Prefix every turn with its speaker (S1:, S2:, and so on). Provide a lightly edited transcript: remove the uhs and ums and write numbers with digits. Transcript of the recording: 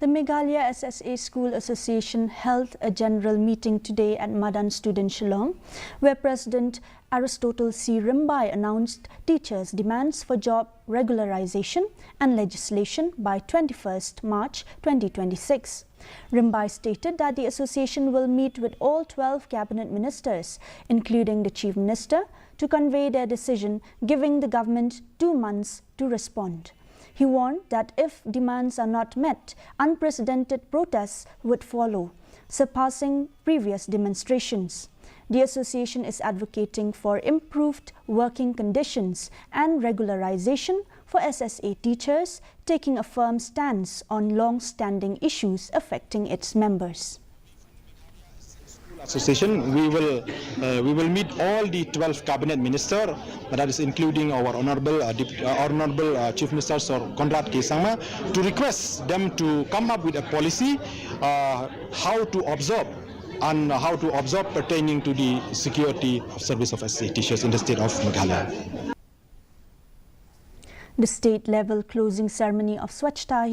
S1: The Meghalaya SSA School Association held a general meeting today at Madan Student Shillong, where President Aristotle C. Rimbai announced teachers' demands for job regularization and legislation by 21st March 2026. Rimbai stated that the association will meet with all 12 cabinet ministers, including the Chief Minister, to convey their decision, giving the government 2 months to respond. He warned that if demands are not met, unprecedented protests would follow, surpassing previous demonstrations. The association is advocating for improved working conditions and regularization for SSA teachers, taking a firm stance on long-standing issues affecting its members.
S2: Association, we will meet all the 12 cabinet ministers, that is including our honorable chief minister Sir Conrad K. Sangma, to request them to come up with a policy how to observe pertaining to the security of service of SSA teachers in the state of Meghalaya.
S1: The state-level closing ceremony of Swachhta